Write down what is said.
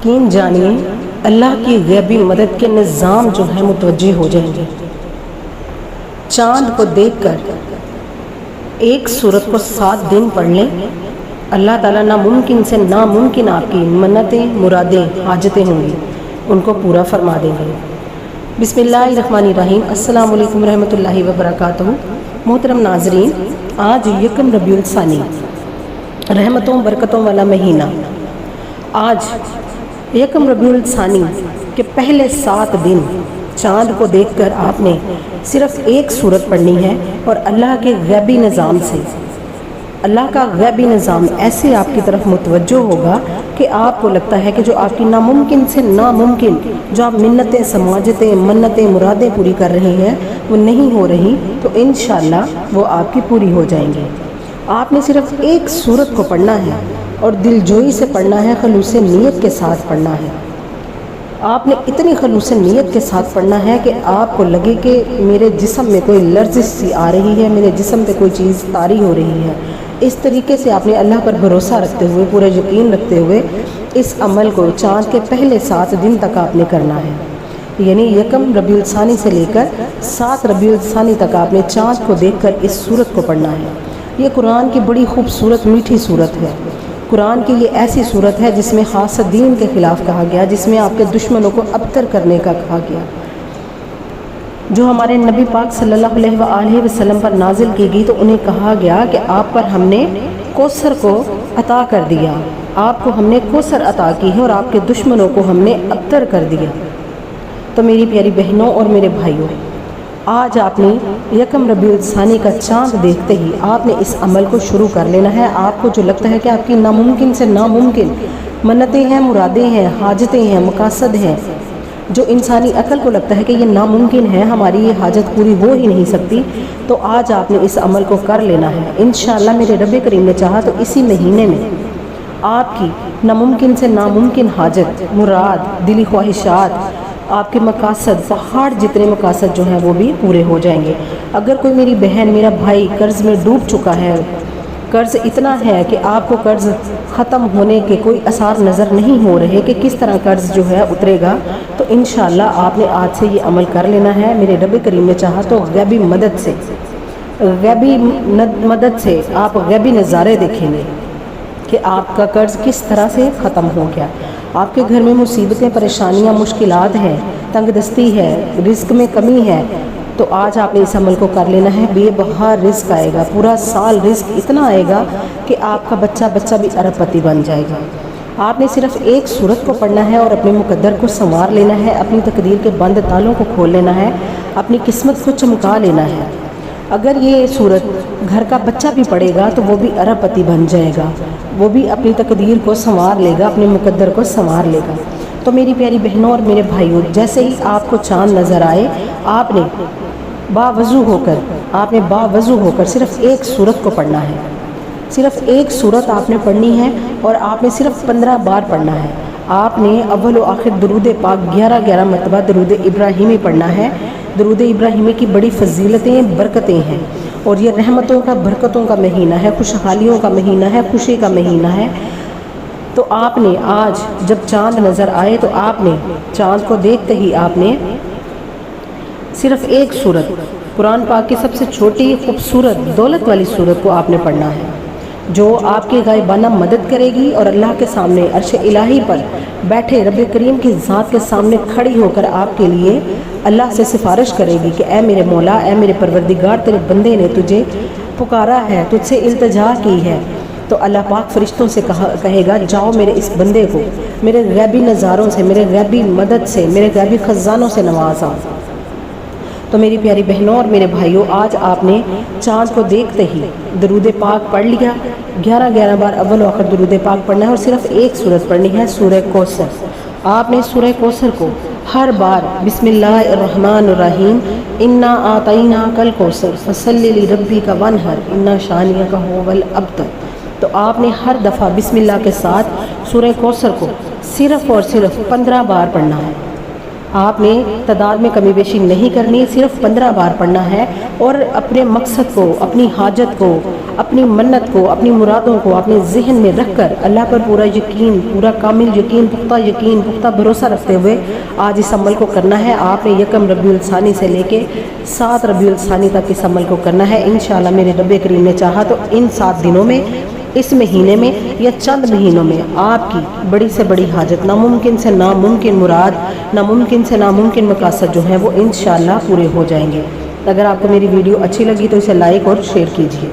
یقین جانیے اللہ کی غیبی مدد کے نظام جو ہے متوجہ ہو جائیں گے۔ چاند کو دیکھ کر ایک سورت کو 7 دن پڑھ لیں، اللہ تعالیٰ ناممکن سے ناممکن آپ کی منتیں، مرادیں، حاجتیں ہوں گی ان کو پورا فرما دیں گے۔ بسم اللہ الرحمن الرحیم۔ السلام علیکم ورحمۃ اللہ وبرکاتہ۔ محترم ناظرین، آج یکم ربیع الثانی، رحمتوں برکتوں والا مہینہ۔ آج یکم ربیع الثانی کے پہلے 7 دن چاند کو دیکھ کر آپ نے صرف ایک سورت پڑھنی ہے، اور اللہ کے غیبی نظام سے، اللہ کا غیبی نظام ایسے آپ کی طرف متوجہ ہوگا کہ آپ کو لگتا ہے کہ جو آپ کی ناممکن سے ناممکن جو آپ منتیں، سماجتیں، منتیں، مرادیں پوری کر رہے ہیں وہ نہیں ہو رہی، تو انشاءاللہ وہ آپ کی پوری ہو جائیں گے۔ آپ نے صرف ایک سورت کو پڑھنا ہے اور دل جوئی سے پڑھنا ہے، خلوص نیت کے ساتھ پڑھنا ہے۔ آپ نے اتنی خلوص نیت کے ساتھ پڑھنا ہے کہ آپ کو لگے کہ میرے جسم میں کوئی لرزش سی آ رہی ہے، میرے جسم پہ کوئی چیز طاری ہو رہی ہے۔ اس طریقے سے آپ نے اللہ پر بھروسہ رکھتے ہوئے، پورا یقین رکھتے ہوئے اس عمل کو چاند کے پہلے 7 دن تک آپ نے کرنا ہے، یعنی یکم ربیع الثانی سے لے کر 7 ربیع الثانی تک آپ نے چاند کو دیکھ کر اس سورت کو پڑھنا ہے۔ یہ قرآن کی بڑی خوبصورت میٹھی سورت ہے۔ قرآن کی یہ ایسی صورت ہے جس میں حاسدین کے خلاف کہا گیا، جس میں آپ کے دشمنوں کو ابتر کرنے کا کہا گیا، جو ہمارے نبی پاک صلی اللہ علیہ وآلہ وسلم پر نازل کی گئی، تو انہیں کہا گیا کہ آپ پر ہم نے کوثر کو عطا کر دیا، آپ کو ہم نے کوثر عطا کی ہے، اور آپ کے دشمنوں کو ہم نے ابتر کر دیا۔ تو میری پیاری بہنوں اور میرے بھائیوں، آج آپ نے یکم ربیع الثانی کا چاند دیکھتے ہی آپ نے اس عمل کو شروع کر لینا ہے۔ آپ کو جو لگتا ہے کہ آپ کی ناممکن سے ناممکن منتیں ہیں، مرادیں ہیں، حاجتیں ہیں، مقاصد ہیں، جو انسانی عقل کو لگتا ہے کہ یہ ناممکن ہے، ہماری یہ حاجت پوری ہو ہی نہیں سکتی، تو آج آپ نے اس عمل کو کر لینا ہے۔ انشاءاللہ میرے رب کریم نے چاہا تو اسی مہینے میں آپ کی ناممکن سے ناممکن حاجت، مراد، دلی خواہشات، آپ کے مقاصد، پہاڑ جتنے مقاصد جو ہیں وہ بھی پورے ہو جائیں گے۔ اگر کوئی میری بہن، میرا بھائی قرض میں ڈوب چکا ہے، قرض اتنا ہے کہ آپ کو قرض ختم ہونے کے کوئی آثار نظر نہیں ہو رہے کہ کس طرح قرض جو ہے اترے گا، تو انشاءاللہ آپ نے آج سے یہ عمل کر لینا ہے۔ میرے رب کریم نے چاہا تو غیبی مدد سے آپ غیبی نظارے دیکھیں گے کہ آپ کا قرض کس طرح سے ختم ہو گیا۔ آپ کے گھر میں مصیبتیں، پریشانیاں، مشکلات ہیں، تنگ دستی ہے، رزق میں کمی ہے، تو آج آپ نے اس عمل کو کر لینا ہے۔ بے بہار رزق آئے گا، پورا سال رزق اتنا آئے گا کہ آپ کا بچہ بھی ارب پتی بن جائے گا۔ آپ نے صرف ایک سورت کو پڑھنا ہے اور اپنے مقدر کو سنوار لینا ہے، اپنی تقدیر کے بند تالوں کو کھول لینا ہے، اپنی قسمت کو چمکا لینا ہے۔ اگر یہ سورت گھر کا بچہ بھی پڑھے گا تو وہ بھی ارب پتی بن جائے گا، وہ بھی اپنی تقدیر کو سنوار لے گا، اپنے مقدر کو سنوار لے گا۔ تو میری پیاری بہنوں اور میرے بھائیوں، جیسے ہی آپ کو چاند نظر آئے، آپ نے باوضو ہو کر صرف ایک سورت کو پڑھنا ہے۔ صرف ایک سورت آپ نے پڑھنی ہے، اور آپ نے صرف 15 بار پڑھنا ہے۔ آپ نے اول و آخر درود پاک 11 مرتبہ درود ابراہیمی پڑھنا ہے۔ درود ابراہیمی کی بڑی فضیلتیں، برکتیں ہیں، اور یہ رحمتوں کا، برکتوں کا مہینہ ہے، خوشحالیوں کا مہینہ ہے، خوشی کا مہینہ ہے۔ تو آپ نے آج جب چاند نظر آئے تو آپ نے چاند کو دیکھتے ہی آپ نے صرف ایک سورت، قرآن پاک کی سب سے چھوٹی، خوبصورت، دولت والی سورت کو آپ نے پڑھنا ہے، جو آپ کی غائبانہ مدد کرے گی، اور اللہ کے سامنے عرش الہی پر بیٹھے رب کریم کی ذات کے سامنے کھڑی ہو کر آپ کے لیے اللہ سے سفارش کرے گی کہ اے میرے مولا، اے میرے پروردگار، تیرے بندے نے تجھے پکارا ہے، تجھ سے التجا کی ہے۔ تو اللہ پاک فرشتوں سے کہے گا، جاؤ میرے اس بندے کو میرے غیبی نظاروں سے، میرے غیبی مدد سے، میرے غیبی خزانوں سے نوازا۔ تو میری پیاری بہنوں اور میرے بھائیوں، آج آپ نے چاند کو دیکھتے ہی درود پاک پڑھ لیا، 11 بار اول و آخر درود پاک پڑھنا ہے، اور صرف ایک سورت پڑھنی ہے، سورہ کوثر۔ آپ نے سورہ کوثر کو ہر بار بسم اللہ الرحمن الرحیم، انا اعطیناک الکوثر فصلی لربک وانحر ان شانئک ھو الابتر، تو آپ نے ہر دفعہ بسم اللہ کے ساتھ سورہ کوثر کو صرف اور صرف 15 بار پڑھنا ہے۔ آپ نے تعداد میں کمی بیشی نہیں کرنی، صرف 15 بار پڑھنا ہے اور اپنے مقصد کو، اپنی حاجت کو، اپنی منت کو، اپنی مرادوں کو اپنے ذہن میں رکھ کر اللہ پر پورا یقین، پورا کامل یقین، پختہ بھروسہ رکھتے ہوئے آج اس عمل کو کرنا ہے۔ آپ نے 1 ربیع الثانی سے لے کے 7 ربیع الثانی تک اس عمل کو کرنا ہے۔ انشاءاللہ میرے رب کریم نے چاہا تو ان 7 دنوں میں، اس مہینے میں یا چند مہینوں میں آپ کی بڑی سے بڑی حاجت، ناممکن سے ناممکن مراد، ناممکن سے ناممکن مقاصد جو ہیں وہ انشاءاللہ پورے ہو جائیں گے۔ اگر آپ کو میری ویڈیو اچھی لگی تو اسے لائک اور شیئر کیجیے۔